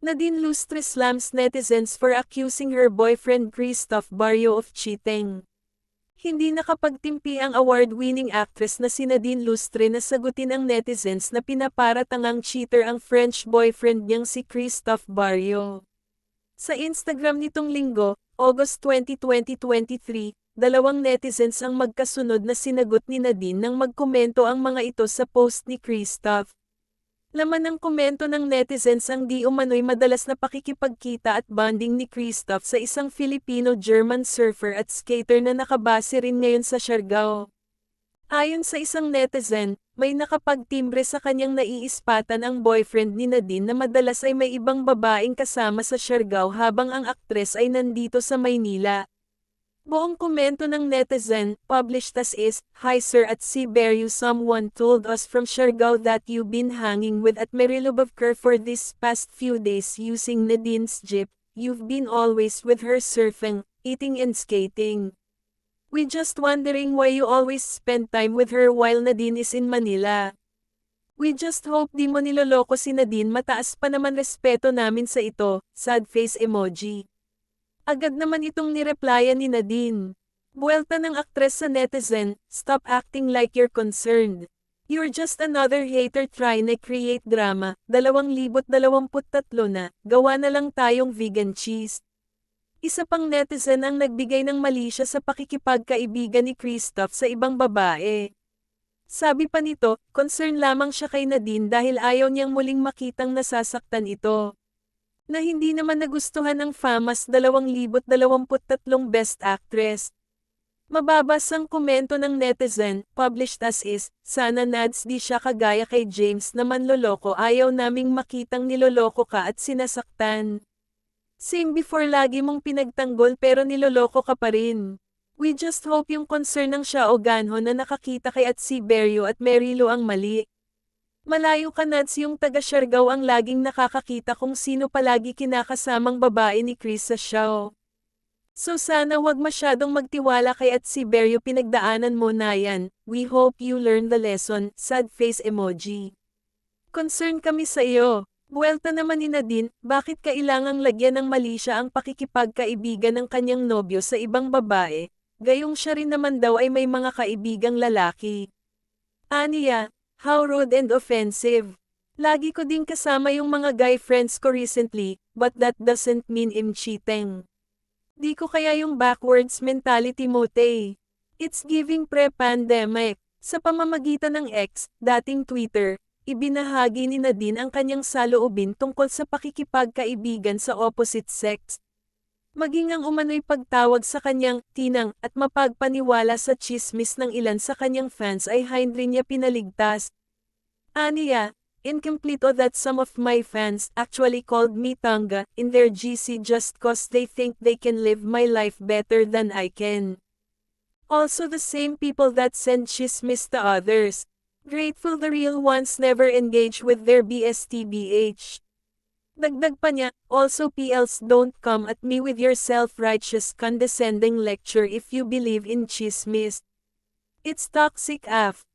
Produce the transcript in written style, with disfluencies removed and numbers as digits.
Nadine Lustre slams netizens for accusing her boyfriend Christoph Barrio of cheating. Hindi nakapagtimpi ang award-winning actress na si Nadine Lustre na sagutin ang netizens na pinaparatangang cheater ang French boyfriend niyang si Christoph Barrio. Sa Instagram nitong linggo, August 20, 2023, dalawang netizens ang magkasunod na sinagot ni Nadine nang magkomento ang mga ito sa post ni Christoph. Laman ng komento ng netizens ang di umano'y madalas na pakikipagkita at bonding ni Christoph sa isang Filipino-German surfer at skater na nakabase rin ngayon sa Siargao. Ayon sa isang netizen, may nakapagtimbre sa kanyang naiispatan ang boyfriend ni Nadine na madalas ay may ibang babaeng kasama sa Siargao habang ang aktres ay nandito sa Maynila. Buong komento ng netizen, published as is, "Hi sir at Siberio, someone told us from Siargao that you've been hanging with at Marilubavker for this past few days using Nadine's jeep. You've been always with her surfing, eating and skating. We just wondering why you always spend time with her while Nadine is in Manila. We just hope di mo niloloko si Nadine, mataas pa naman respeto namin sa ito, sad face emoji." Agad naman itong nireplyan ni Nadine. Buwelta ng aktres sa netizen, "Stop acting like you're concerned. You're just another hater trying to create drama. 2023 na, gawa na lang tayong vegan cheese." Isa pang netizen ang nagbigay ng mali siya sa pakikipagkaibigan ni Christoph sa ibang babae. Sabi pa nito, concern lamang siya kay Nadine dahil ayaw niyang muling makitang nasasaktan ito. Na hindi naman nagustuhan ng famous 2023 Best Actress. Mababas ang komento ng netizen, published as is, "Sana Nads di siya kagaya kay James na manloloko, ayaw naming makitang niloloko ka at sinasaktan. Same before, lagi mong pinagtanggol pero niloloko ka pa rin. We just hope yung concern ng siya o ganho na nakakita kay at Siberio at Merilo ang mali. Malayo ka Nads, yung taga Siargao ang laging nakakakita kung sino palagi kinakasamang babae ni Chris sa show. So sana wag masyadong magtiwala kay at Siberio, pinagdaanan mo na yan. We hope you learn the lesson, sad face emoji. Concern kami sa iyo." Buwelta naman ni Nadine, bakit kailangang lagyan ng mali siya ang pakikipagkaibigan ng kanyang nobyo sa ibang babae, gayong siya rin naman daw ay may mga kaibigang lalaki. Aniya, "How rude and offensive. Lagi ko ding kasama yung mga guy friends ko recently, but that doesn't mean I'm cheating. Di ko kaya yung backwards mentality mo, te. It's giving pre-pandemic." Sa pamamagitan ng X, dating Twitter, ibinahagi ni Nadine ang kanyang saloobin tungkol sa pakikipagkaibigan sa opposite sex. Maging ang umano'y pagtawag sa kanyang tinang at mapagpaniwala sa chismis ng ilan sa kanyang fans ay hindi niya pinaligtas. Aniya, "Incomplete o that some of my fans actually called me tanga in their GC just cause they think they can live my life better than I can. Also the same people that send chismis to others. Grateful the real ones never engage with their BSTBH." Dagdag pa niya, "Also PLs, don't come at me with your self-righteous condescending lecture if you believe in chismis. It's toxic af.